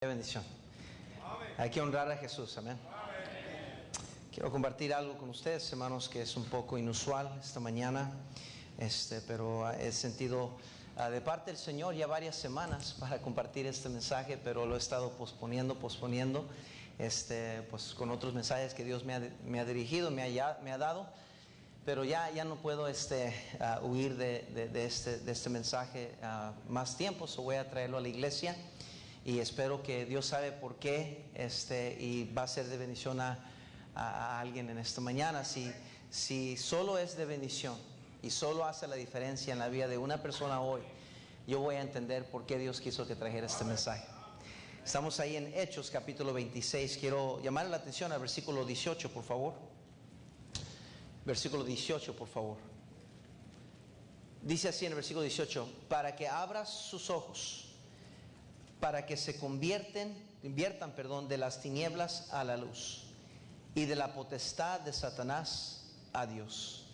Qué bendición. Hay que honrar a Jesús, amén. Quiero compartir algo con ustedes, hermanos, que es un poco inusual esta mañana, pero he sentido de parte del Señor ya varias semanas para compartir este mensaje, pero lo he estado posponiendo, pues con otros mensajes que Dios me ha dirigido, me ha dado, pero ya no puedo huir de este mensaje más tiempo, voy a traerlo a la iglesia. Y espero que Dios sabe por qué y va a ser de bendición a alguien en esta mañana. Si solo es de bendición y solo hace la diferencia en la vida de una persona hoy, yo voy a entender por qué Dios quiso que trajera este mensaje. Estamos ahí en Hechos capítulo 26. Quiero llamar la atención al versículo 18, por favor. Versículo 18, por favor. Dice así en el versículo 18: para que abras sus ojos, para que se inviertan de las tinieblas a la luz, y de la potestad de Satanás a Dios.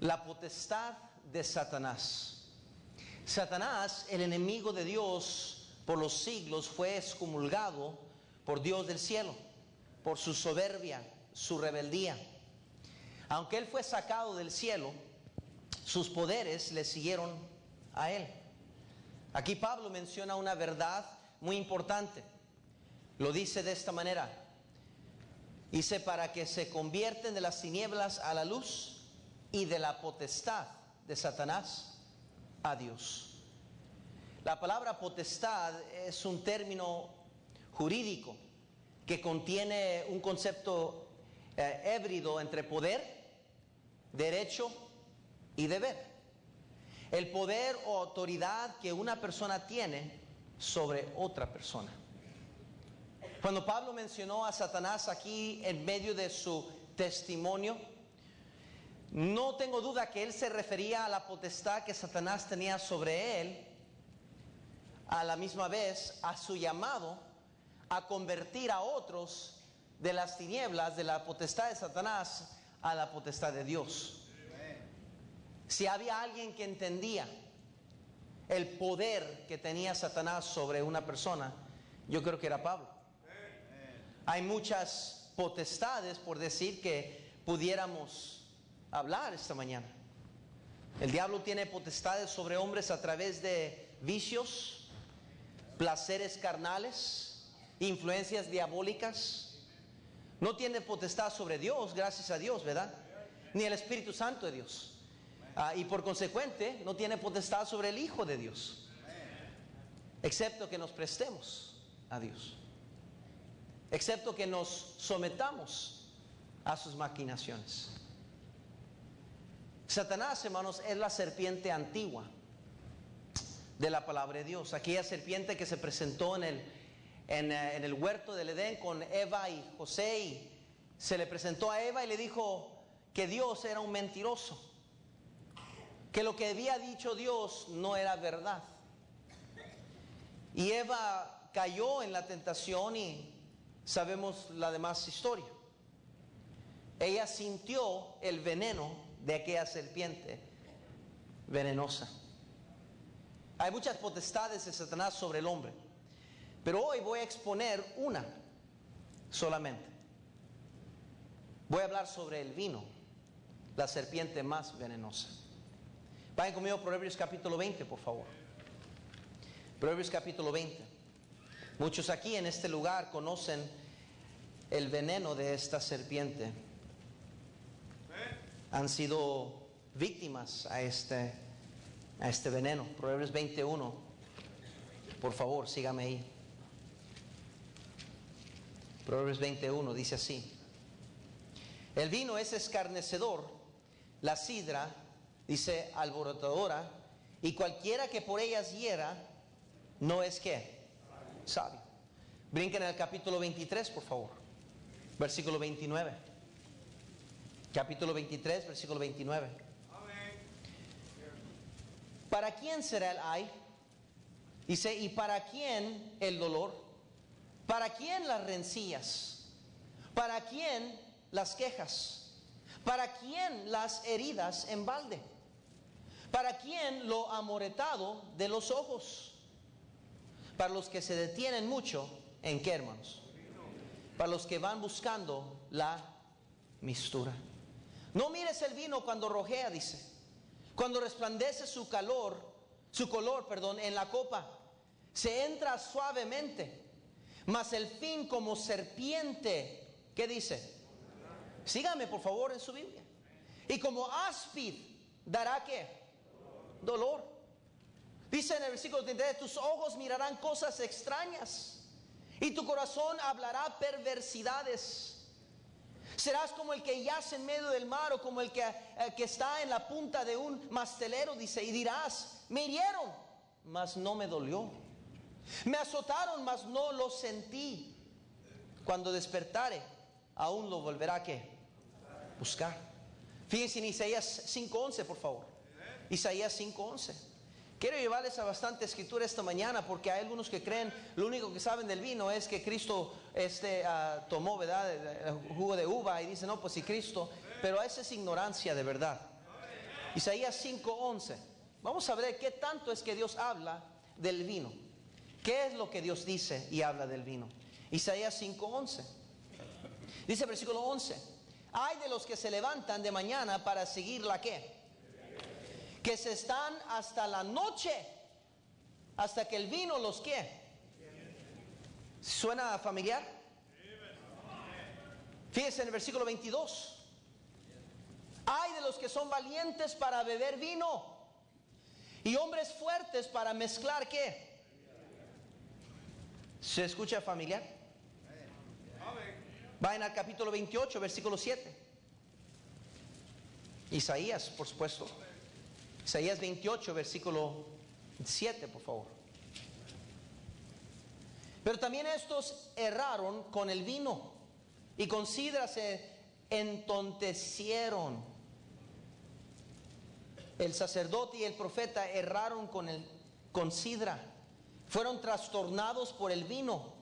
La potestad de Satanás. Satanás, el enemigo de Dios por los siglos, fue excomulgado por Dios del cielo, por su soberbia, su rebeldía. Aunque él fue sacado del cielo, sus poderes le siguieron a él. Aquí Pablo menciona una verdad muy importante. Lo dice de esta manera. Dice: para que se convierten de las tinieblas a la luz, y de la potestad de Satanás a Dios. La palabra potestad es un término jurídico que contiene un concepto híbrido entre poder, derecho y deber. El poder o autoridad que una persona tiene sobre otra persona. Cuando Pablo mencionó a Satanás aquí en medio de su testimonio, no tengo duda que él se refería a la potestad que Satanás tenía sobre él, a la misma vez a su llamado a convertir a otros de las tinieblas, de la potestad de Satanás, a la potestad de Dios. Si había alguien que entendía el poder que tenía Satanás sobre una persona, yo creo que era Pablo. Hay muchas potestades, por decir, que pudiéramos hablar esta mañana. El diablo tiene potestades sobre hombres a través de vicios, placeres carnales, influencias diabólicas. No tiene potestad sobre Dios, gracias a Dios, ¿verdad? Ni el Espíritu Santo de Dios. Y por consecuente no tiene potestad sobre el Hijo de Dios, excepto que nos prestemos a Dios, excepto que nos sometamos a sus maquinaciones. Satanás, hermanos, es la serpiente antigua de la palabra de Dios, aquella serpiente que se presentó en el huerto del Edén con Eva y José, y se le presentó a Eva y le dijo que Dios era un mentiroso, que lo que había dicho Dios no era verdad. Y Eva cayó en la tentación y sabemos la demás historia. Ella sintió el veneno de aquella serpiente venenosa. Hay muchas potestades de Satanás sobre el hombre, pero hoy voy a exponer una solamente. Voy a hablar sobre el vino, la serpiente más venenosa. Vayan conmigo a Proverbios capítulo 20, por favor. Proverbios capítulo 20. Muchos aquí en este lugar conocen el veneno de esta serpiente. Han sido víctimas a este veneno. Proverbios 21. Por favor, sígame ahí. Proverbios 21 dice así: el vino es escarnecedor, la sidra, dice, alborotadora, y cualquiera que por ellas hiera no es ¿qué? Sabio. Brinquen al capítulo 23, por favor. Versículo 29. Capítulo 23, versículo 29. ¿Para quién será el ay? Dice, ¿y para quién el dolor? ¿Para quién las rencillas? ¿Para quién las quejas? ¿Para quién las heridas en balde? ¿Para quién lo amoretado de los ojos? Para los que se detienen mucho, ¿en qué, hermanos? Para los que van buscando la mistura. No mires el vino cuando rojea, dice. Cuando resplandece su color, en la copa. Se entra suavemente, mas el fin como serpiente. ¿Qué dice? Sígame por favor en su Biblia. Y como áspid dará ¿qué? Dolor. Dice en el versículo 33, tus ojos mirarán cosas extrañas y tu corazón hablará perversidades. Serás como el que yace en medio del mar, o como el que está en la punta de un mastelero, dice, y dirás, me hirieron, mas no me dolió. Me azotaron, mas no lo sentí. Cuando despertare, aún lo volverá a ¿qué? Buscar. Fíjense en Isaías 5:11, por favor. Isaías 5:11. Quiero llevarles a bastante escritura esta mañana, porque hay algunos que creen lo único que saben del vino es que Cristo tomó, ¿verdad?, el jugo de uva, y dice, no, pues si Cristo, pero esa es ignorancia de verdad. Isaías 5:11. Vamos a ver qué tanto es que Dios habla del vino. ¿Qué es lo que Dios dice y habla del vino? Isaías 5:11. Dice versículo 11. Hay de los que se levantan de mañana para seguir la ¿qué? Que se están hasta la noche, hasta que el vino los ¿qué? ¿Suena familiar? Fíjense en el versículo 22. Hay de los que son valientes para beber vino y hombres fuertes para mezclar ¿qué? ¿Se escucha familiar? Vayan al capítulo 28, versículo 7. Isaías, por supuesto. Isaías 28, versículo 7, por favor. Pero también estos erraron con el vino y con sidra se entontecieron. El sacerdote y el profeta erraron con sidra. Fueron trastornados por el vino.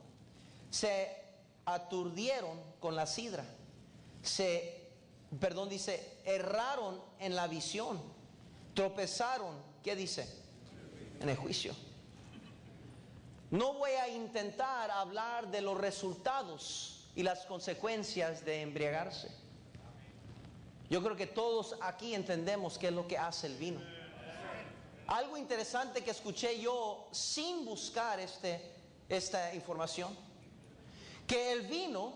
Se aturdieron con la sidra. Dice, erraron en la visión. Tropezaron, ¿qué dice? En el juicio. No voy a intentar hablar de los resultados y las consecuencias de embriagarse. Yo creo que todos aquí entendemos qué es lo que hace el vino. Algo interesante que escuché yo sin buscar esta información, que el vino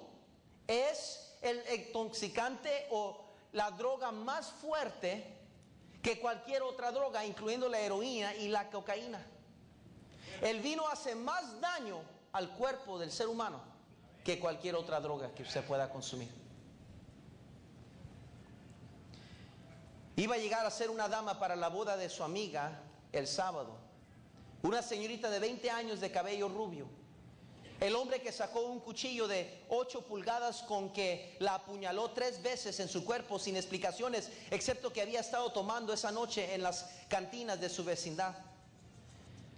es el intoxicante o la droga más fuerte que cualquier otra droga, incluyendo la heroína y la cocaína. El vino hace más daño al cuerpo del ser humano que cualquier otra droga que se pueda consumir. Iba a llegar a ser una dama para la boda de su amiga el sábado, una señorita de 20 años de cabello rubio. El hombre que sacó un cuchillo de 8 pulgadas con que la apuñaló 3 veces en su cuerpo sin explicaciones, excepto que había estado tomando esa noche en las cantinas de su vecindad.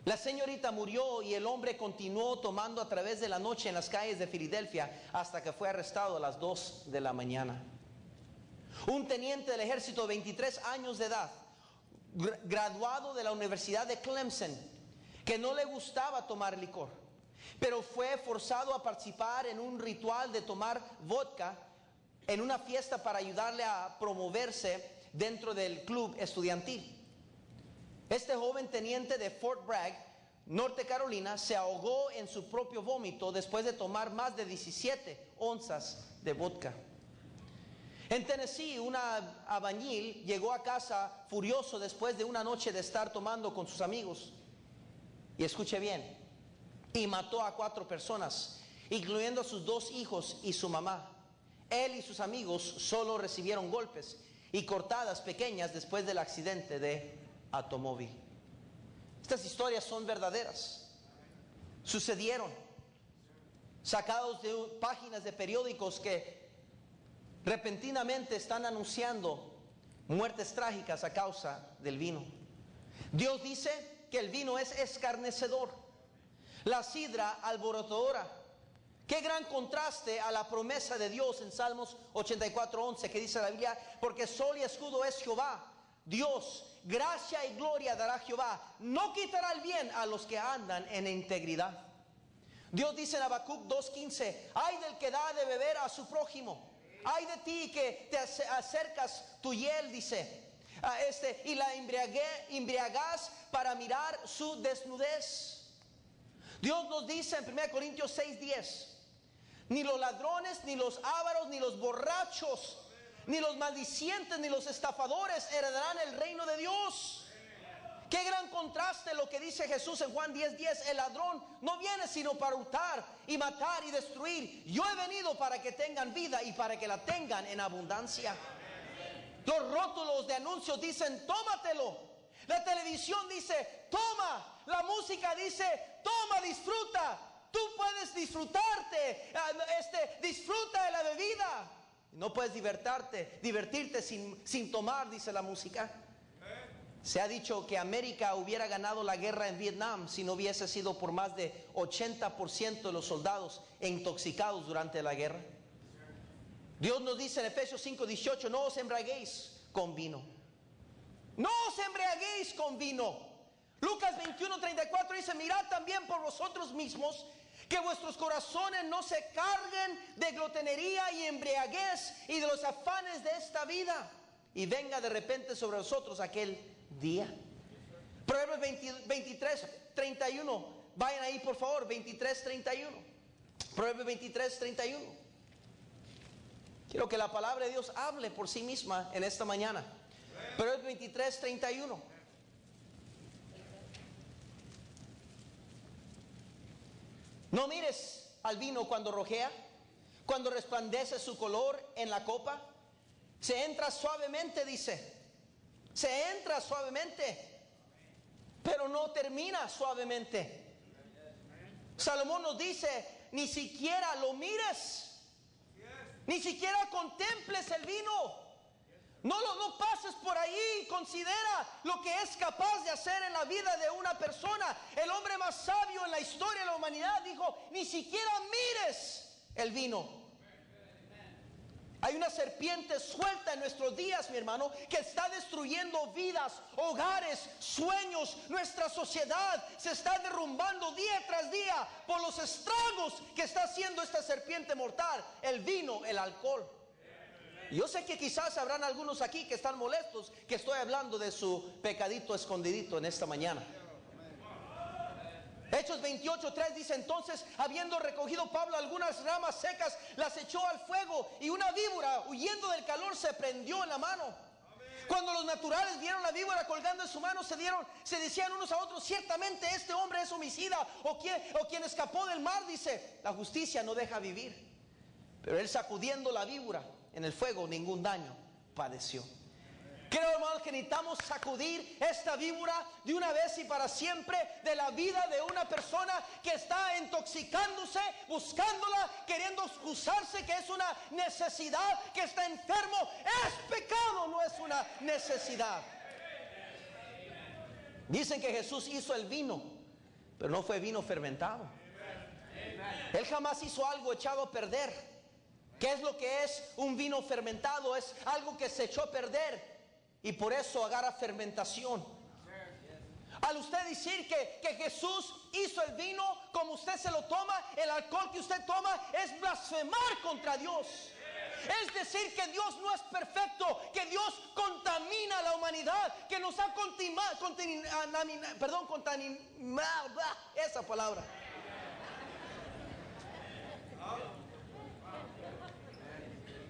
La señorita murió y el hombre continuó tomando a través de la noche en las calles de Filadelfia hasta que fue arrestado a las 2 de la mañana. Un teniente del ejército de 23 años de edad, graduado de la Universidad de Clemson, que no le gustaba tomar licor, pero fue forzado a participar en un ritual de tomar vodka en una fiesta para ayudarle a promoverse dentro del club estudiantil. Este joven teniente de Fort Bragg, Norte Carolina, se ahogó en su propio vómito después de tomar más de 17 onzas de vodka. En Tennessee, un albañil llegó a casa furioso después de una noche de estar tomando con sus amigos. Y escuche bien, y mató a 4 personas, incluyendo a sus 2 hijos y su mamá. Él y sus amigos solo recibieron golpes y cortadas pequeñas después del accidente de automóvil. Estas historias son verdaderas. Sucedieron, sacados de páginas de periódicos que repentinamente están anunciando muertes trágicas a causa del vino. Dios dice que el vino es escarnecedor, la sidra alborotadora. Qué gran contraste a la promesa de Dios en Salmos 84:11, que dice la Biblia, porque sol y escudo es Jehová, Dios, gracia y gloria dará Jehová. No quitará el bien a los que andan en integridad. Dios dice en Habacuc 2:15, ay del que da de beber a su prójimo. Ay de ti que te acercas tu hiel, dice, y la embriagas para mirar su desnudez. Dios nos dice en 1 Corintios 6:10, ni los ladrones, ni los ávaros, ni los borrachos, ni los maldicientes, ni los estafadores heredarán el reino de Dios. Qué gran contraste lo que dice Jesús en Juan 10:10. El ladrón no viene sino para hurtar y matar y destruir. Yo he venido para que tengan vida y para que la tengan en abundancia. Los rótulos de anuncios dicen, tómatelo. La televisión dice, toma. La música dice, toma, disfruta. Tú puedes disfrutarte, disfruta de la bebida. No puedes divertirte sin tomar, dice la música. Se ha dicho que América hubiera ganado la guerra en Vietnam si no hubiese sido por más de 80% de los soldados intoxicados durante la guerra. Dios nos dice en Efesios 5:18, no os embriaguéis con vino. No os embriaguéis con vino. Lucas 21:34 dice, mirad también por vosotros mismos que vuestros corazones no se carguen de glotonería y embriaguez y de los afanes de esta vida, y venga de repente sobre vosotros aquel día. Proverbios 23:31. Vayan ahí por favor, 23:31. Proverbios 23:31. Quiero que la palabra de Dios hable por sí misma en esta mañana. Proverbios 23:31. No mires al vino cuando rojea, cuando resplandece su color en la copa. Se entra suavemente, dice. Se entra suavemente, pero no termina suavemente. Salomón nos dice, ni siquiera lo mires, ni siquiera contemples el vino. No pases por ahí. Considera lo que es capaz de hacer en la vida de una persona. El hombre más sabio en la historia de la humanidad dijo, ni siquiera mires el vino. Hay una serpiente suelta en nuestros días, mi hermano, que está destruyendo vidas, hogares, sueños. Nuestra sociedad se está derrumbando día tras día por los estragos que está haciendo esta serpiente mortal, el vino, el alcohol. Yo sé que quizás habrán algunos aquí que están molestos que estoy hablando de su pecadito escondidito en esta mañana. Hechos 28:3 dice, entonces habiendo recogido Pablo algunas ramas secas, las echó al fuego, y una víbora, huyendo del calor, se prendió en la mano. Cuando los naturales vieron la víbora colgando en su mano, se decían unos a otros, ciertamente este hombre es homicida, o quien escapó del mar. Dice, la justicia no deja vivir. Pero él, sacudiendo la víbora en el fuego, ningún daño padeció. Creo, hermanos, que necesitamos sacudir esta víbora de una vez y para siempre de la vida de una persona que está intoxicándose, buscándola, queriendo excusarse que es una necesidad, que está enfermo. Es pecado, no es una necesidad. Dicen que Jesús hizo el vino, pero no fue vino fermentado. Él jamás hizo algo echado a perder. ¿Qué es lo que es un vino fermentado? Es algo que se echó a perder y por eso agarra fermentación. Al usted decir que Jesús hizo el vino como usted se lo toma, el alcohol que usted toma, es blasfemar contra Dios. Es decir que Dios no es perfecto, que Dios contamina a la humanidad, que nos ha contaminado, esa palabra.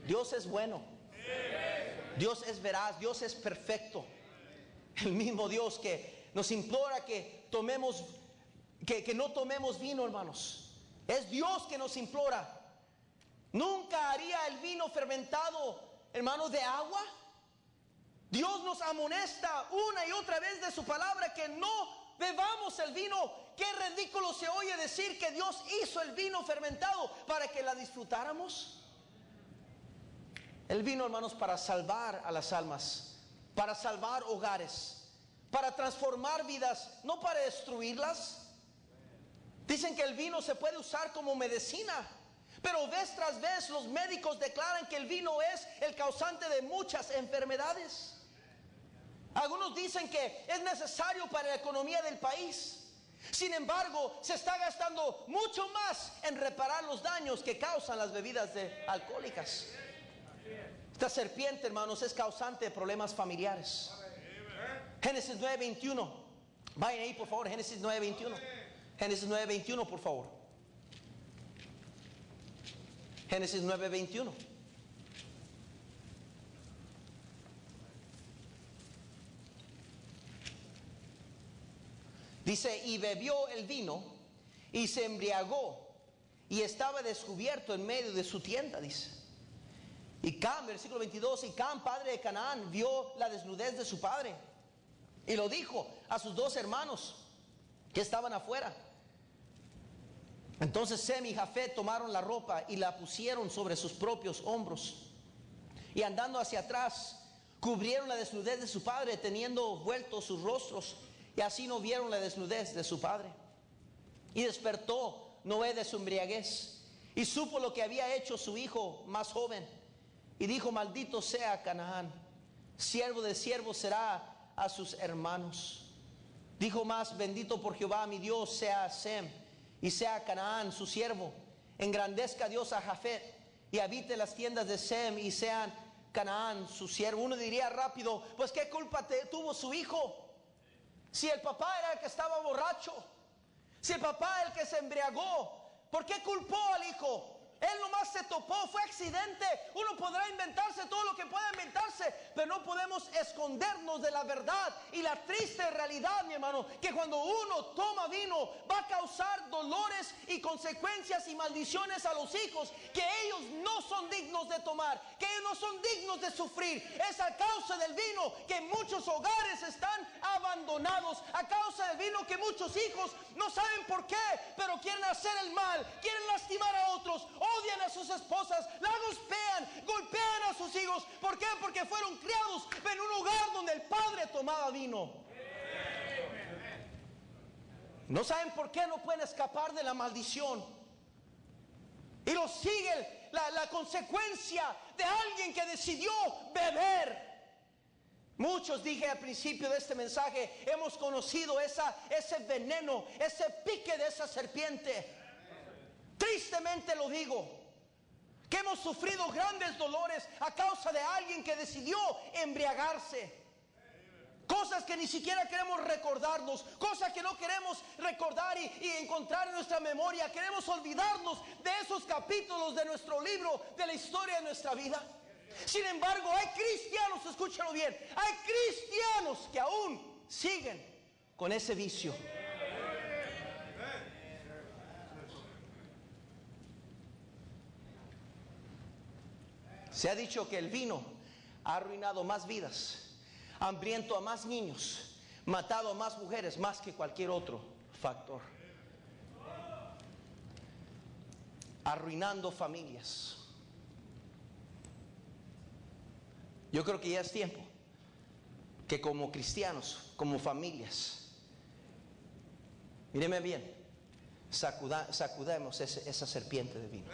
Dios es bueno, Dios es veraz, Dios es perfecto. El mismo Dios que nos implora que tomemos, que no tomemos vino, hermanos. Es Dios que nos implora. Nunca haría el vino fermentado, hermanos, de agua. Dios nos amonesta una y otra vez de su palabra que no bebamos el vino. Qué ridículo se oye decir que Dios hizo el vino fermentado para que la disfrutáramos. El vino, hermanos, para salvar a las almas, para salvar hogares, para transformar vidas, no para destruirlas. Dicen que el vino se puede usar como medicina, pero vez tras vez los médicos declaran que el vino es el causante de muchas enfermedades. Algunos dicen que es necesario para la economía del país. Sin embargo, se está gastando mucho más en reparar los daños que causan las bebidas alcohólicas. Esta serpiente, hermanos, es causante de problemas familiares. Génesis 9:21. Vayan ahí, por favor, Génesis 9:21. Génesis 9:21, por favor. Génesis 9:21. Dice, y bebió el vino y se embriagó y estaba descubierto en medio de su tienda, dice. Y Cam, versículo 22, y Cam, padre de Canaán, vio la desnudez de su padre y lo dijo a sus dos hermanos que estaban afuera. Entonces Sem y Jafet tomaron la ropa y la pusieron sobre sus propios hombros, y andando hacia atrás cubrieron la desnudez de su padre, teniendo vueltos sus rostros, y así no vieron la desnudez de su padre. Y despertó Noé de su embriaguez y supo lo que había hecho su hijo más joven, y dijo, maldito sea Canaán, siervo de siervos será a sus hermanos. Dijo más, bendito por Jehová mi Dios sea Sem, y sea Canaán su siervo. Engrandezca Dios a Jafet, y habite en las tiendas de Sem, y sean Canaán su siervo. Uno diría rápido, pues qué culpa tuvo su hijo. Si el papá era el que estaba borracho, si el papá el que se embriagó, ¿por qué culpó al hijo? Él nomás se topó, fue accidente. Uno podrá inventarse todo lo que pueda inventarse, pero no podemos escondernos de la verdad y la triste realidad, mi hermano, que cuando uno toma vino va a causar dolores y consecuencias y maldiciones a los hijos que ellos no son dignos de tomar, que ellos no son dignos de sufrir. Es a causa del vino que muchos hogares están abandonados, a causa del vino que muchos hijos no saben por qué, pero quieren hacer el mal, quieren lastimar a otros, odian a sus esposas, la golpean a sus hijos. ¿Por qué? Porque fueron criados en un hogar donde el padre tomaba vino. No saben por qué no pueden escapar de la maldición. Y lo sigue la consecuencia de alguien que decidió beber. Muchos, dije al principio de este mensaje, hemos conocido ese veneno, ese pique de esa serpiente. Tristemente lo digo, que hemos sufrido grandes dolores a causa de alguien que decidió embriagarse. Cosas que ni siquiera queremos recordarnos, cosas que no queremos recordar y encontrar en nuestra memoria. Queremos olvidarnos de esos capítulos de nuestro libro, de la historia de nuestra vida. Sin embargo, hay cristianos, escúchalo bien, hay cristianos que aún siguen con ese vicio. Se ha dicho que el vino ha arruinado más vidas, hambriento a más niños, matado a más mujeres, más que cualquier otro factor. Arruinando familias. Yo creo que ya es tiempo que como cristianos, como familias, míreme bien, sacudamos esa serpiente de vino.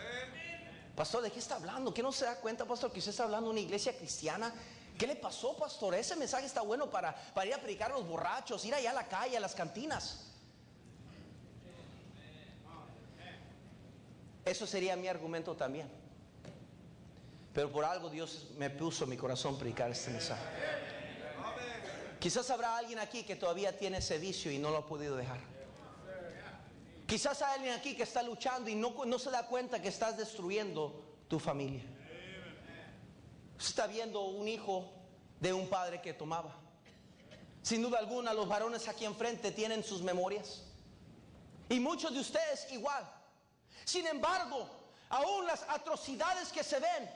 Pastor, ¿de qué está hablando? ¿Qué no se da cuenta, pastor, que usted está hablando de una iglesia cristiana? ¿Qué le pasó, pastor? Ese mensaje está bueno para ir a predicar a los borrachos, ir allá a la calle, a las cantinas. Eso sería mi argumento también. Pero por algo Dios me puso en mi corazón predicar este mensaje. Quizás habrá alguien aquí que todavía tiene ese vicio y no lo ha podido dejar. Quizás hay alguien aquí que está luchando y no se da cuenta que estás destruyendo tu familia. Usted está viendo un hijo de un padre que tomaba. Sin duda alguna, los varones aquí enfrente tienen sus memorias. Y muchos de ustedes igual. Sin embargo, aún las atrocidades que se ven,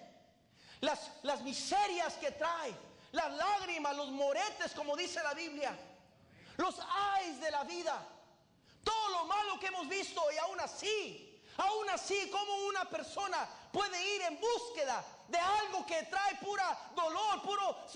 las miserias que trae, las lágrimas, los moretes, como dice la Biblia, los ayes de la vida, todo lo malo que hemos visto, y aún así, como una persona puede ir en búsqueda de algo que trae pura dolor,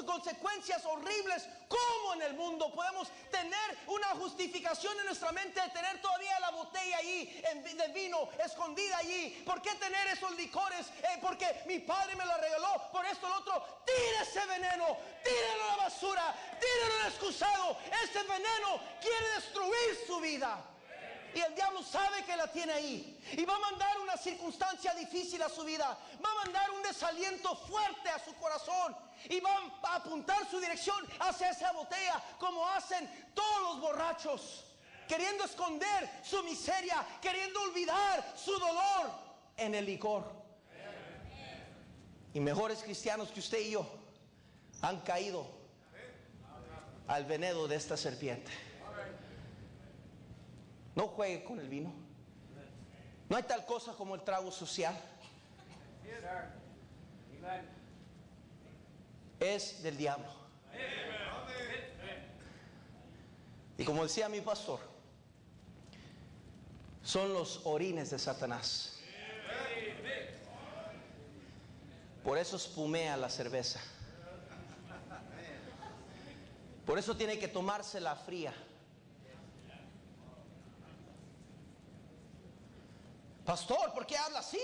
consecuencias horribles. ¿Cómo en el mundo podemos tener una justificación en nuestra mente de tener todavía la botella allí de vino escondida allí? ¿Por qué tener esos licores? Porque mi padre me lo regaló, por esto, lo otro. Tira ese veneno, tíralo a la basura, tíralo al excusado. Ese veneno quiere destruir su vida. Y el diablo sabe que la tiene ahí. Y va a mandar una circunstancia difícil a su vida. Va a mandar un desaliento fuerte a su corazón. Y va a apuntar su dirección hacia esa botella, como hacen todos los borrachos, queriendo esconder su miseria, queriendo olvidar su dolor en el licor. Y mejores cristianos que usted y yo han caído al veneno de esta serpiente. No juegue con el vino. No hay tal cosa como el trago social. Es del diablo. Y como decía mi pastor, son los orines de Satanás. Por eso espumea la cerveza. Por eso tiene que tomársela fría. Pastor, ¿por qué habla así?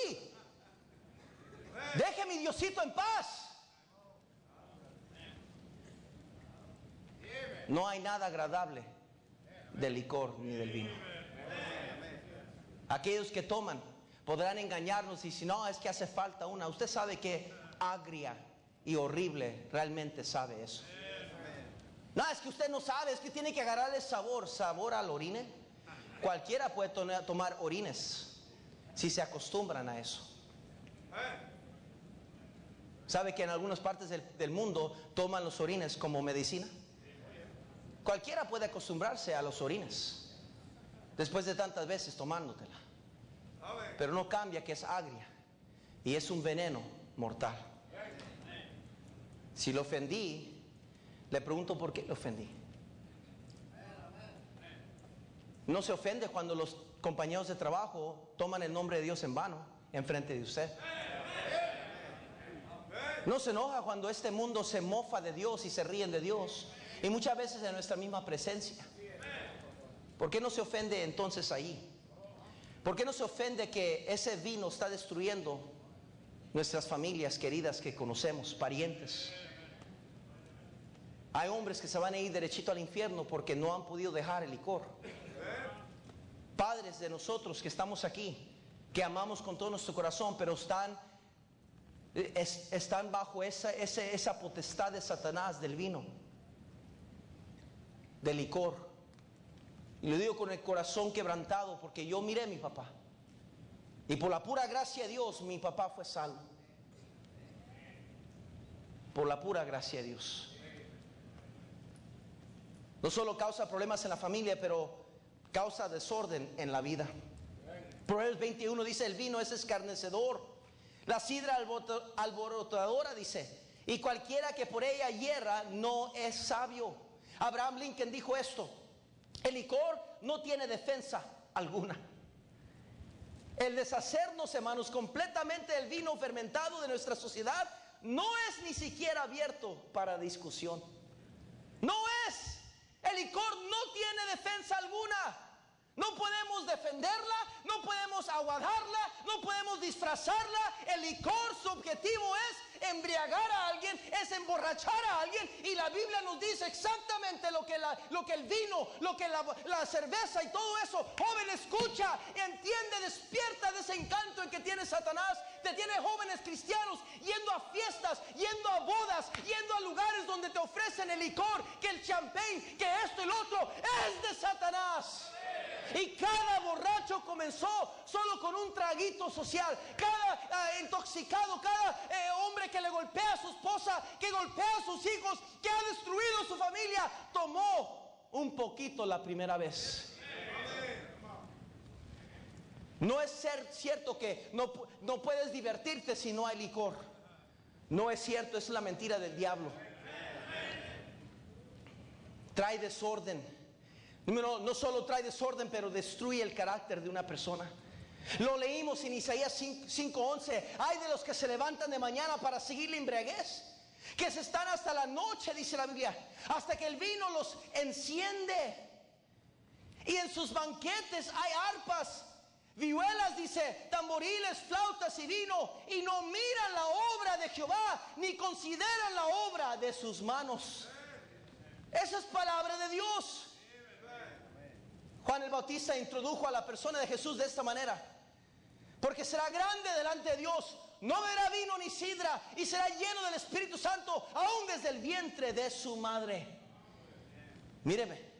Deje a mi Diosito en paz. No hay nada agradable del licor ni del vino. Aquellos que toman podrán engañarnos y si no, es que hace falta una. Usted sabe que agria y horrible realmente sabe eso. No, es que usted no sabe, es que tiene que agarrarle sabor al orine. Cualquiera puede tomar orines si se acostumbran a eso. ¿Sabe que en algunas partes del mundo toman los orines como medicina? Cualquiera puede acostumbrarse a los orines después de tantas veces tomándotela. Pero no cambia que es agria y es un veneno mortal. Si lo ofendí, le pregunto por qué lo ofendí. No se ofende cuando los compañeros de trabajo toman el nombre de Dios en vano en frente de usted. No se enoja cuando este mundo se mofa de Dios y se ríen de Dios, y muchas veces en nuestra misma presencia. ¿Por qué no se ofende entonces ahí? ¿Por qué no se ofende que ese vino está destruyendo nuestras familias queridas que conocemos, parientes? Hay hombres que se van a ir derechito al infierno porque no han podido dejar el licor. Padres de nosotros que estamos aquí, que amamos con todo nuestro corazón, pero están bajo esa potestad de Satanás, del vino, del licor. Y lo digo con el corazón quebrantado, porque yo miré a mi papá y por la pura gracia de Dios mi papá fue salvo. Por la pura gracia de Dios. No solo causa problemas en la familia, pero causa desorden en la vida. Proverbios 21 dice: el vino es escarnecedor, la sidra alborotadora, dice, y cualquiera que por ella hierra no es sabio. Abraham Lincoln dijo esto: el licor no tiene defensa alguna. El deshacernos, hermanos, completamente del vino fermentado de nuestra sociedad no es ni siquiera abierto para discusión. No es. El licor no tiene defensa alguna. No podemos defenderla, no podemos aguadarla, no podemos disfrazarla. El licor, su objetivo es embriagar a alguien, es emborrachar a alguien. Y la Biblia nos dice exactamente lo que el vino, lo que la cerveza y todo eso. Joven, escucha, entiende, despierta de ese encanto en que tiene Satanás. Te tiene jóvenes cristianos yendo a fiestas, yendo a bodas, yendo a lugares donde te ofrecen el licor, que el champagne, que esto y lo otro es de Satanás. Y cada borracho comenzó solo con un traguito social. Cada intoxicado, cada hombre que le golpea a su esposa, que golpea a sus hijos, que ha destruido su familia, tomó un poquito la primera vez. No es cierto que no puedes divertirte si no hay licor. No es cierto, es la mentira del diablo. Trae desorden. No solo trae desorden, pero destruye el carácter de una persona. Lo leímos en Isaías 5:11. Hay de los que se levantan de mañana para seguir la embriaguez, que se están hasta la noche, dice la Biblia, hasta que el vino los enciende. Y en sus banquetes hay arpas, vihuelas, dice, tamboriles, flautas y vino, y no miran la obra de Jehová, ni consideran la obra de sus manos. Esa es palabra de Dios. Juan el Bautista introdujo a la persona de Jesús de esta manera: porque será grande delante de Dios, no beberá vino ni sidra, y será lleno del Espíritu Santo aún desde el vientre de su madre. Míreme,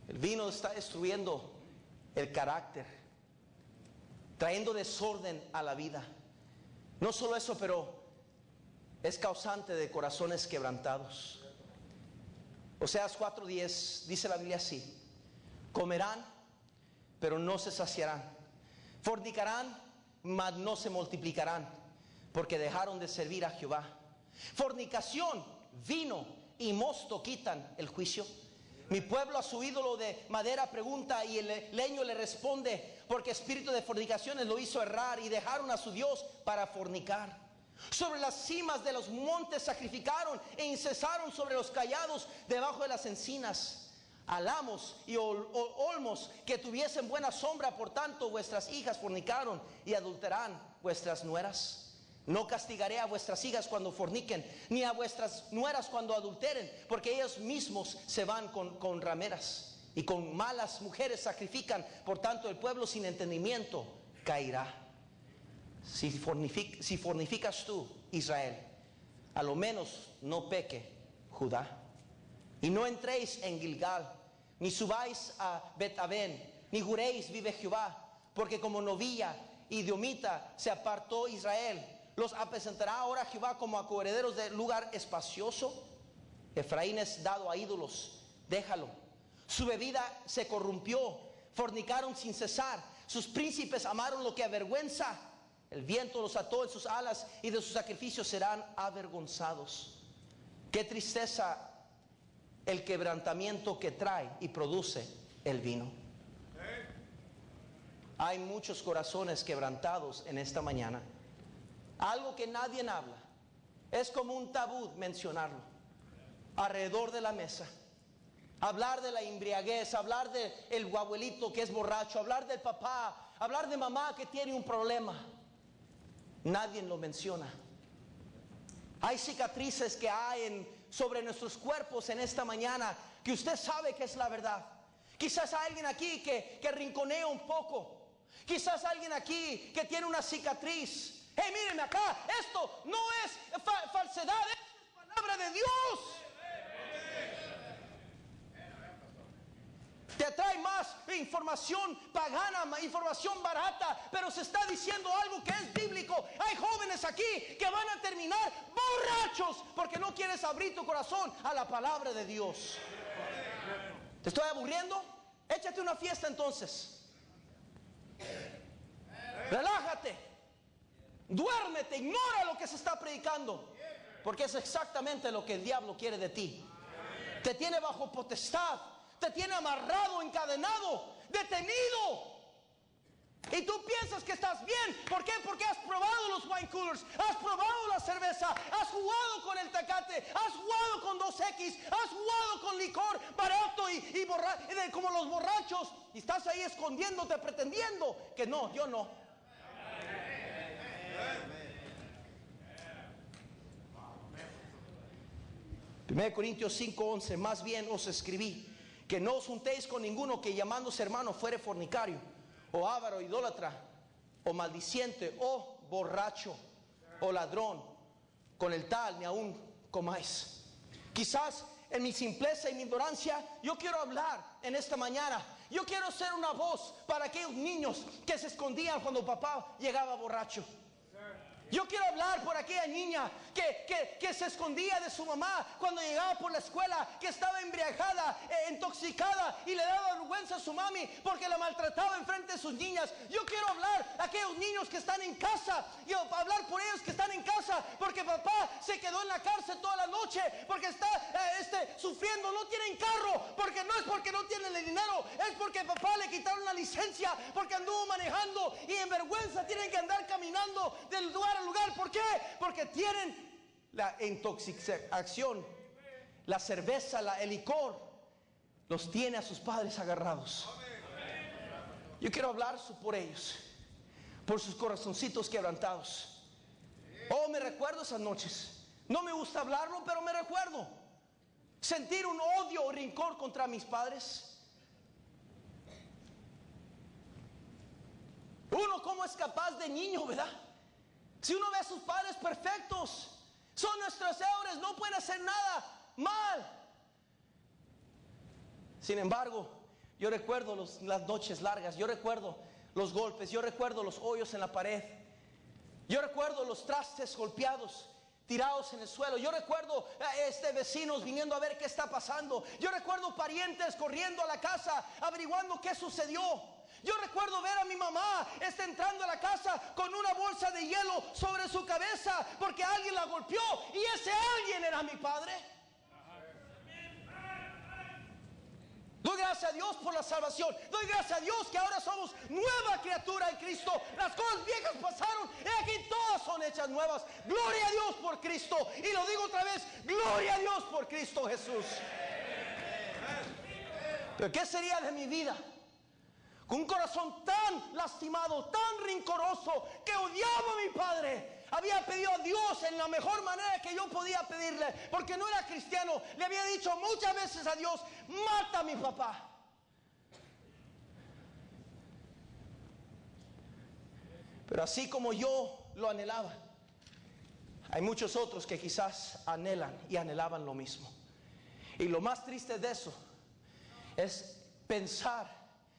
el vino está destruyendo el carácter, trayendo desorden a la vida. No solo eso, pero es causante de corazones quebrantados. Oseas 4:10 dice la Biblia así: comerán, pero no se saciarán; fornicarán, mas no se multiplicarán, porque dejaron de servir a Jehová. Fornicación, vino y mosto quitan el juicio. Mi pueblo a su ídolo de madera pregunta, y el leño le responde, porque espíritu de fornicaciones lo hizo errar, y dejaron a su Dios para fornicar. Sobre las cimas de los montes sacrificaron, e incesaron sobre los callados debajo de las encinas. Alamos y olmos que tuviesen buena sombra, por tanto vuestras hijas fornicaron y adulterarán vuestras nueras. No castigaré a vuestras hijas cuando forniquen, ni a vuestras nueras cuando adulteren, porque ellos mismos se van con rameras, y con malas mujeres sacrifican. Por tanto el pueblo sin entendimiento caerá. Si fornificas tú, Israel, a lo menos no peque Judá. Y no entréis en Gilgal, ni subáis a Bet-Aven, ni juréis, vive Jehová, porque como novilla y diomita se apartó Israel. ¿Los apacentará ahora Jehová como a correderos de lugar espacioso? Efraín es dado a ídolos, déjalo. Su bebida se corrompió, fornicaron sin cesar. Sus príncipes amaron lo que avergüenza. El viento los ató en sus alas, y de sus sacrificios serán avergonzados. Qué tristeza el quebrantamiento que trae y produce el vino. Hay muchos corazones quebrantados en esta mañana. Algo que nadie habla, es como un tabú mencionarlo alrededor de la mesa. Hablar de la embriaguez, hablar del abuelito que es borracho, hablar del papá, hablar de mamá que tiene un problema. Nadie lo menciona. Hay cicatrices que hay sobre nuestros cuerpos en esta mañana, que usted sabe que es la verdad. Quizás hay alguien aquí que rinconea un poco. Quizás alguien aquí que tiene una cicatriz. Hey, mírenme acá, esto no es falsedad, es palabra de Dios. Te trae más información pagana, información barata, pero se está diciendo algo que es bíblico. Hay jóvenes aquí que van a terminar borrachos porque no quieres abrir tu corazón a la palabra de Dios. ¿Te estoy aburriendo? Échate una fiesta entonces. Relájate. Duérmete, ignora lo que se está predicando, porque es exactamente lo que el diablo quiere de ti. Te tiene bajo potestad, te tiene amarrado, encadenado, detenido. Y tú piensas que estás bien. ¿Por qué? Porque has probado los wine coolers, has probado la cerveza, has jugado con el Tecate, has jugado con 2X, has jugado con licor barato y como los borrachos, y estás ahí escondiéndote, pretendiendo que no, yo no. 1 Corintios 5:11, más bien os escribí que no os juntéis con ninguno que llamándose hermano fuere fornicario, o avaro, idólatra, o maldiciente, o borracho, o ladrón. Con el tal ni aún comáis. Quizás en mi simpleza y mi ignorancia, yo quiero hablar en esta mañana. Yo quiero ser una voz para aquellos niños que se escondían cuando papá llegaba borracho. Yo quiero hablar por aquella niña que se escondía de su mamá cuando llegaba por la escuela, que estaba embriagada, intoxicada, y le daba vergüenza a su mami porque la maltrataba enfrente de sus niñas. Yo quiero hablar a aquellos niños que están en casa, y hablar por ellos que están en casa porque papá se quedó en la cárcel toda la noche, porque está sufriendo, no tienen carro, porque no es porque no tienen el dinero, es porque papá le quitaron la licencia porque anduvo manejando, y en vergüenza tienen que andar caminando del lugar al lugar. ¿Por qué? Porque tienen la intoxicación, la cerveza, el licor, los tiene a sus padres agarrados. Yo quiero hablar por ellos, por sus corazoncitos quebrantados. Oh, me recuerdo esas noches. No me gusta hablarlo, pero me recuerdo sentir un odio o rencor contra mis padres. Uno, ¿cómo es capaz de niño, verdad? Si uno ve a sus padres perfectos, son nuestros héroes, no pueden hacer nada mal. Sin embargo, yo recuerdo las noches largas, yo recuerdo los golpes, yo recuerdo los hoyos en la pared, yo recuerdo los trastes golpeados, tirados en el suelo. Yo recuerdo vecinos viniendo a ver qué está pasando. Yo recuerdo parientes corriendo a la casa averiguando qué sucedió. Yo recuerdo ver a mi mamá entrando a la casa con una bolsa de hielo sobre su cabeza porque alguien la golpeó, y ese alguien era mi padre. Doy gracias a Dios por la salvación. Doy gracias a Dios que ahora somos nueva criatura en Cristo. Las cosas viejas pasaron y aquí todas son hechas nuevas. Gloria a Dios por Cristo. Y lo digo otra vez, gloria a Dios por Cristo Jesús. Pero ¿qué sería de mi vida con un corazón tan lastimado, tan rencoroso, que odiaba a mi padre? Había pedido a Dios en la mejor manera que yo podía pedirle, porque no era cristiano. Le había dicho muchas veces a Dios: mata a mi papá. Pero así como yo lo anhelaba, hay muchos otros que quizás anhelan y anhelaban lo mismo. Y lo más triste de eso es pensar,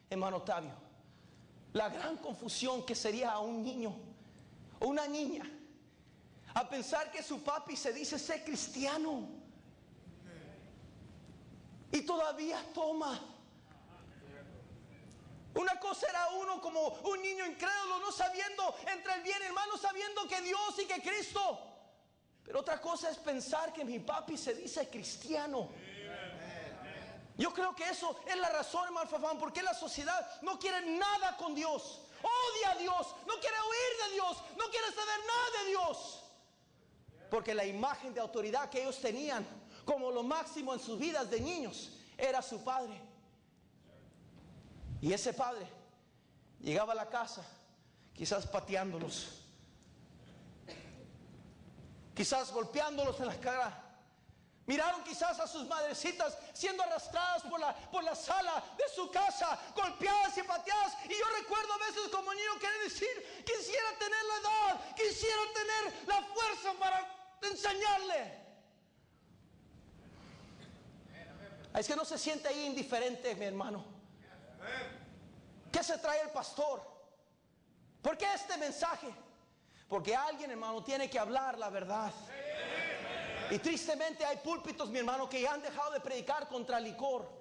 hermano Octavio, la gran confusión que sería a un niño o una niña a pensar que su papi se dice ser cristiano y todavía toma. Una cosa era uno como un niño incrédulo, no sabiendo entre el bien y el mal, no sabiendo que Dios y que Cristo. Pero otra cosa es pensar que mi papi se dice cristiano. Yo creo que eso es la razón, hermano Fafán, porque la sociedad no quiere nada con Dios. Odia a Dios, no quiere oír de Dios, no quiere saber nada de Dios. Porque la imagen de autoridad que ellos tenían como lo máximo en sus vidas de niños era su padre. Y ese padre llegaba a la casa quizás pateándolos, quizás golpeándolos en la cara. Miraron quizás a sus madrecitas siendo arrastradas por la sala de su casa, golpeadas y pateadas. Y yo recuerdo a veces como niño querer decir: quisiera tener la edad, quisiera tener la fuerza para enseñarle. Es que no se siente ahí indiferente, mi hermano. ¿Qué se trae el pastor? ¿Por qué este mensaje? Porque alguien, hermano, tiene que hablar la verdad. Y tristemente hay púlpitos, mi hermano, que ya han dejado de predicar contra el licor.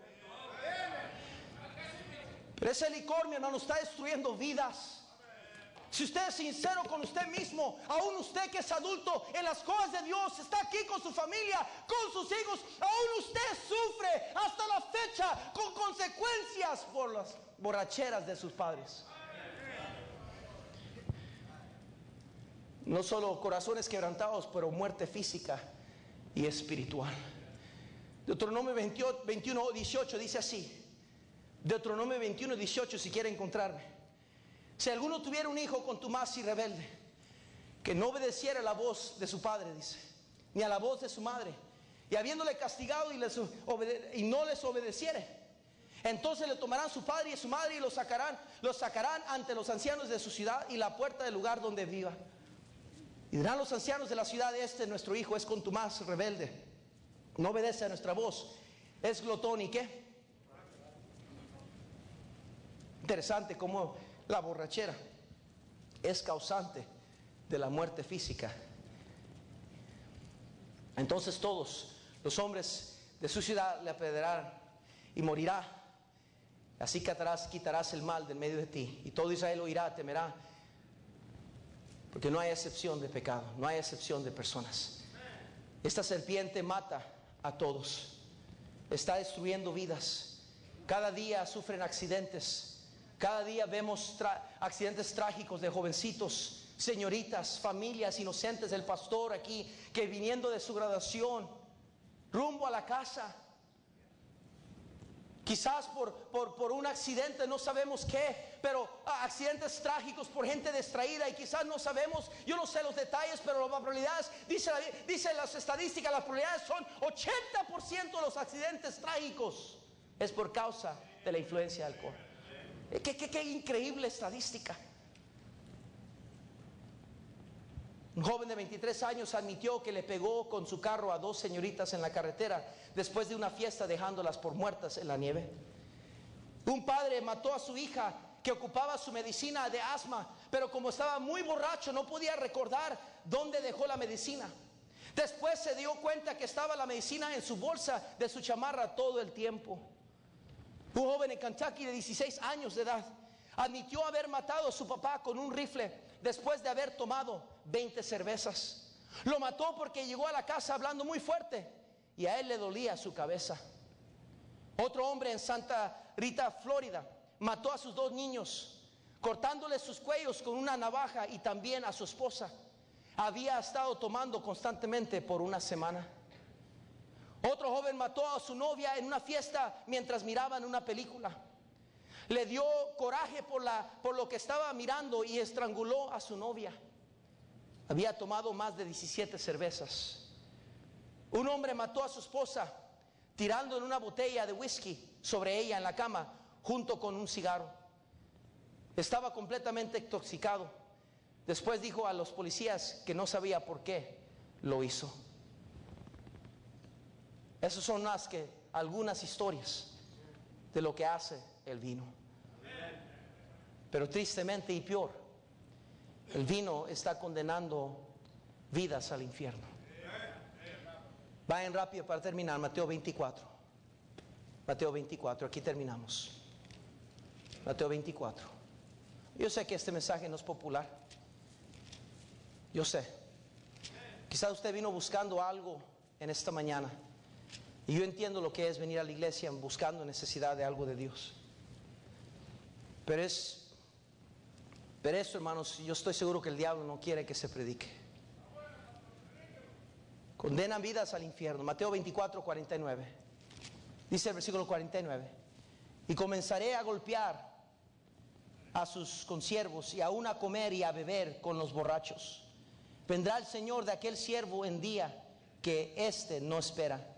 Pero ese licor, mi hermano, está destruyendo vidas. Si usted es sincero con usted mismo, aún usted que es adulto en las cosas de Dios, está aquí con su familia, con sus hijos, aún usted sufre hasta la fecha con consecuencias por las borracheras de sus padres. No solo corazones quebrantados, pero muerte física y espiritual. Deuteronomio 21, 18 dice así. Deuteronomio 21, 18, si quiere encontrarme. Si alguno tuviera un hijo contumaz y rebelde, que no obedeciera la voz de su padre, dice, ni a la voz de su madre, y habiéndole castigado y no les obedeciere, entonces le tomarán su padre y su madre y los sacarán ante los ancianos de su ciudad y la puerta del lugar donde viva. Y dirán los ancianos de la ciudad: nuestro hijo es contumaz, rebelde, no obedece a nuestra voz, es glotón y ¿qué? Interesante cómo la borrachera es causante de la muerte física. Entonces todos los hombres de su ciudad le apedrearán y morirá. Así quitarás el mal del medio de ti, y todo Israel oirá, temerá, porque no hay excepción de pecado, no hay excepción de personas. Esta serpiente mata a todos, está destruyendo vidas. Cada día sufren accidentes, cada día vemos accidentes trágicos de jovencitos, señoritas, familias inocentes del pastor aquí, que viniendo de su graduación rumbo a la casa, quizás por un accidente, no sabemos qué, pero accidentes trágicos por gente distraída, y quizás no sabemos, yo no sé los detalles, pero las probabilidades, dice las estadísticas, las probabilidades son 80% de los accidentes trágicos es por causa de la influencia del alcohol. Qué increíble estadística. Un joven de 23 años admitió que le pegó con su carro a 2 señoritas en la carretera después de una fiesta, dejándolas por muertas en la nieve. Un padre mató a su hija que ocupaba su medicina de asma, pero como estaba muy borracho no podía recordar dónde dejó la medicina. Después se dio cuenta que estaba la medicina en su bolsa de su chamarra todo el tiempo. Un joven en Kentucky de 16 años de edad admitió haber matado a su papá con un rifle después de haber tomado 20 cervezas. Lo mató porque llegó a la casa hablando muy fuerte y a él le dolía su cabeza. Otro hombre en Santa Rita, Florida, mató a sus 2 niños, cortándoles sus cuellos con una navaja, y también a su esposa. Había estado tomando constantemente por una semana. Otro joven mató a su novia en una fiesta mientras miraban una película. Le dio coraje por lo que estaba mirando y estranguló a su novia. Había tomado más de 17 cervezas. Un hombre mató a su esposa tirando en una botella de whisky sobre ella en la cama junto con un cigarro. Estaba completamente intoxicado. Después dijo a los policías que no sabía por qué lo hizo. Esas son algunas historias de lo que hace el vino. Pero tristemente y peor, el vino está condenando vidas al infierno. Vayan rápido para terminar. Mateo 24. Mateo 24, aquí terminamos. Mateo 24. Yo sé que este mensaje no es popular. Yo sé. Quizás usted vino buscando algo en esta mañana. Y yo entiendo lo que es venir a la iglesia buscando necesidad de algo de Dios. Pero esto, hermanos, yo estoy seguro que el diablo no quiere que se predique. Condenan vidas al infierno. Mateo 24, 49. Dice el versículo 49. Y comenzaré a golpear a sus consiervos y aún a comer y a beber con los borrachos. Vendrá el Señor de aquel siervo en día que éste no espera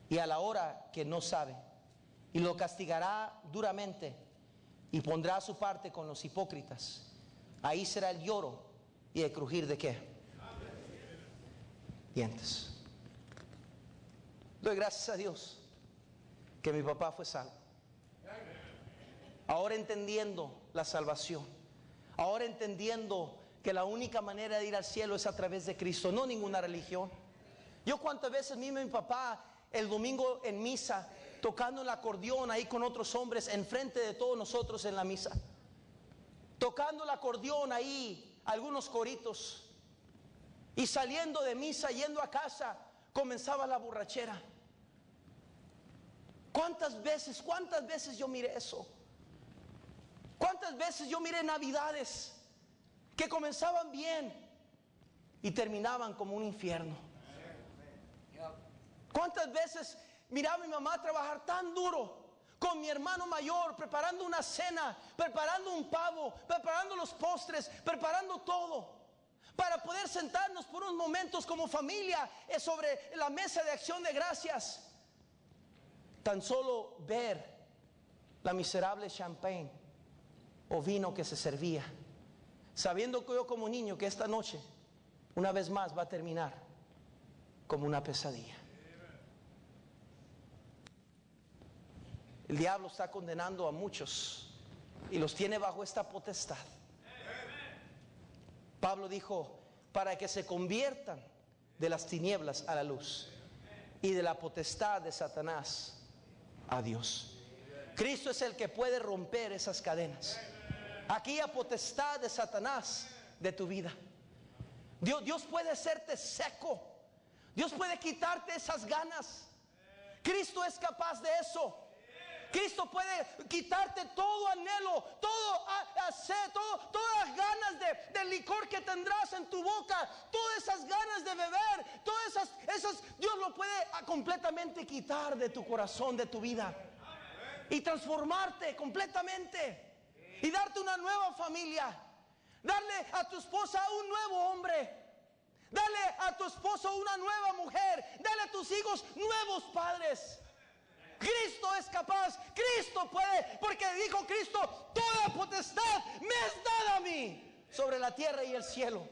y a la hora que no sabe, y lo castigará duramente y pondrá su parte con los hipócritas. Ahí será el lloro y el crujir de ¿qué? Dientes. Doy gracias a Dios que mi papá fue salvo. Ahora entendiendo la salvación, ahora entendiendo que la única manera de ir al cielo es a través de Cristo, no ninguna religión. Yo cuántas veces mi papá el domingo en misa, tocando el acordeón ahí con otros hombres enfrente de todos nosotros en la misa, tocando el acordeón ahí, algunos coritos, y saliendo de misa, yendo a casa, comenzaba la borrachera. ¿Cuántas veces yo miré eso? ¿Cuántas veces yo miré navidades que comenzaban bien y terminaban como un infierno? ¿Cuántas veces miraba a mi mamá trabajar tan duro con mi hermano mayor, preparando una cena, preparando un pavo, preparando los postres, preparando todo, para poder sentarnos por unos momentos como familia sobre la mesa de acción de gracias? Tan solo ver la miserable champagne o vino que se servía, sabiendo que yo como niño que esta noche una vez más va a terminar como una pesadilla. El diablo está condenando a muchos y los tiene bajo esta potestad. Pablo dijo para que se conviertan de las tinieblas a la luz y de la potestad de Satanás a Dios. Cristo es el que puede romper esas cadenas, aquella potestad de Satanás de tu vida. Dios puede hacerte seco. Dios puede quitarte esas ganas. Cristo es capaz de eso. Cristo puede quitarte todo anhelo, todo sed, todas las ganas de licor que tendrás en tu boca, todas esas ganas de beber, todas esas, Dios lo puede completamente quitar de tu corazón, de tu vida, y transformarte completamente y darte una nueva familia, darle a tu esposa un nuevo hombre, dale a tu esposo una nueva mujer, dale a tus hijos nuevos padres. Cristo es capaz, Cristo puede, porque dijo Cristo: toda potestad me es dada a mí sobre la tierra y el cielo.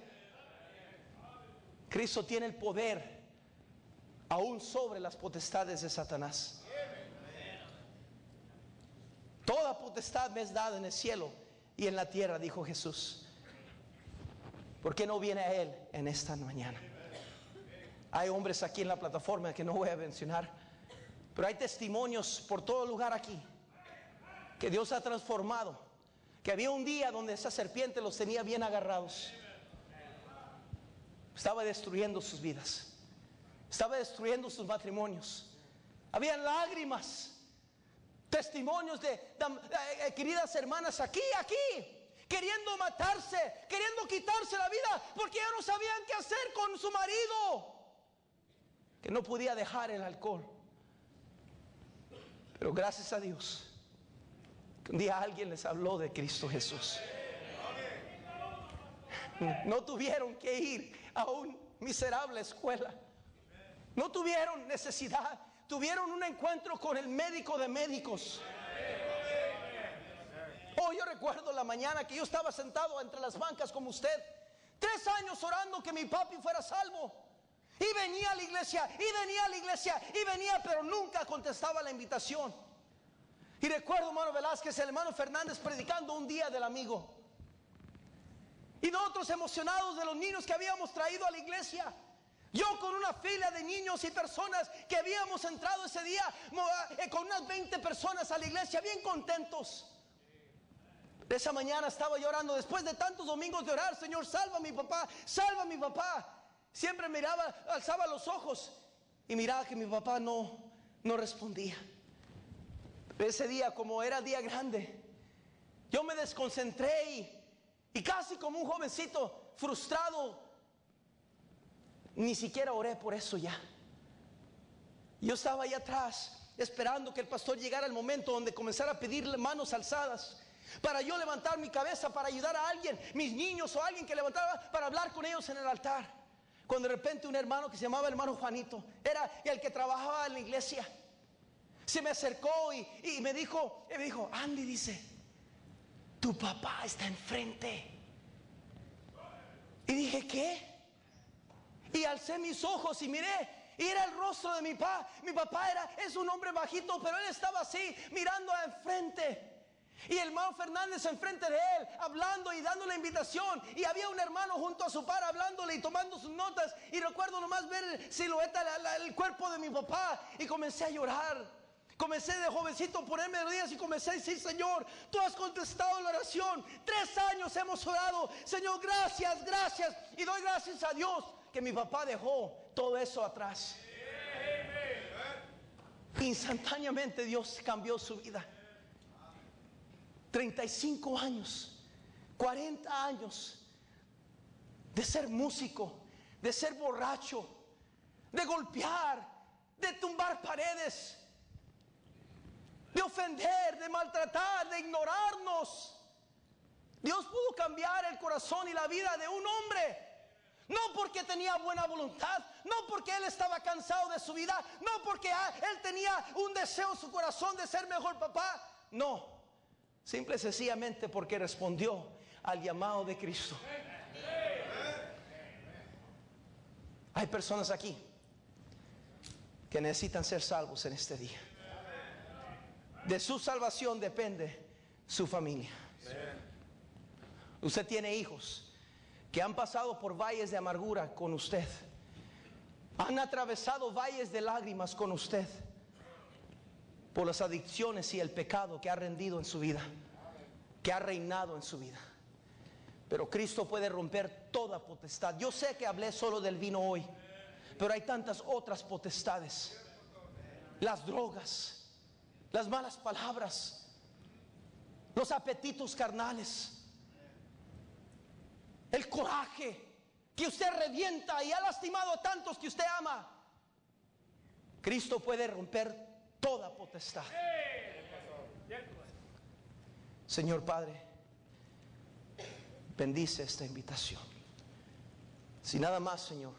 Cristo tiene el poder aún sobre las potestades de Satanás. Toda potestad me es dada en el cielo y en la tierra, dijo Jesús. ¿Por qué no viene a Él en esta mañana? Hay hombres aquí en la plataforma que no voy a mencionar, pero hay testimonios por todo lugar aquí que Dios ha transformado, que había un día donde esa serpiente los tenía bien agarrados, estaba destruyendo sus vidas, estaba destruyendo sus matrimonios, habían lágrimas, testimonios de queridas hermanas aquí, queriendo matarse, queriendo quitarse la vida, porque ya no sabían qué hacer con su marido, que no podía dejar el alcohol. Pero gracias a Dios, que un día alguien les habló de Cristo Jesús. No tuvieron que ir a una miserable escuela, no tuvieron necesidad, tuvieron un encuentro con el médico de médicos. Oh, yo recuerdo la mañana que yo estaba sentado entre las bancas como usted, 3 años orando que mi papi fuera salvo. Y venía a la iglesia, y venía a la iglesia, y venía, pero nunca contestaba la invitación. Y recuerdo, hermano Velázquez, el hermano Fernández predicando un día del amigo. Y nosotros emocionados de los niños que habíamos traído a la iglesia. Yo con una fila de niños y personas que habíamos entrado ese día, con unas 20 personas a la iglesia, bien contentos. Esa mañana estaba llorando, después de tantos domingos de orar: Señor, salva a mi papá, salva a mi papá. Siempre miraba, alzaba los ojos y miraba que mi papá no respondía. Ese día, como era día grande, yo me desconcentré y casi como un jovencito frustrado, ni siquiera oré por eso ya. Yo estaba ahí atrás esperando que el pastor llegara el momento donde comenzara a pedirle manos alzadas, para yo levantar mi cabeza para ayudar a alguien, mis niños o alguien que levantara, para hablar con ellos en el altar. Cuando de repente un hermano que se llamaba hermano Juanito, era el que trabajaba en la iglesia, se me acercó y me dijo: Andy, dice, tu papá está enfrente. Y dije: ¿qué? Y alcé mis ojos y miré, y era el rostro de mi papá. Mi papá es un hombre bajito, pero él estaba así, mirando enfrente. Y el hermano Fernández enfrente de él, hablando y dando la invitación. Y había un hermano junto a su par, hablándole y tomando sus notas. Y recuerdo nomás ver el silueta, el cuerpo de mi papá. Y comencé a llorar. Comencé de jovencito a ponerme de rodillas y comencé a decir: Señor, tú has contestado la oración. 3 años hemos orado. Señor, gracias, gracias. Y doy gracias a Dios que mi papá dejó todo eso atrás. Instantáneamente Dios cambió su vida. 35 años, 40 años de ser músico, de ser borracho, de golpear, de tumbar paredes, de ofender, de maltratar, de ignorarnos. Dios pudo cambiar el corazón y la vida de un hombre. No porque tenía buena voluntad, no porque él estaba cansado de su vida, no porque él tenía un deseo en su corazón de ser mejor papá. No, simple y sencillamente porque respondió al llamado de Cristo. Hay personas aquí que necesitan ser salvos en este día. De su salvación depende su familia. Usted tiene hijos, que han pasado por valles de amargura con usted, han atravesado valles de lágrimas con usted, por las adicciones y el pecado que ha rendido en su vida, que ha reinado en su vida. Pero Cristo puede romper toda potestad. Yo sé que hablé solo del vino hoy, pero hay tantas otras potestades: las drogas, las malas palabras, los apetitos carnales, el coraje que usted revienta y ha lastimado a tantos que usted ama. Cristo puede romper toda potestad. Señor Padre, bendice esta invitación. Si nada más, Señor,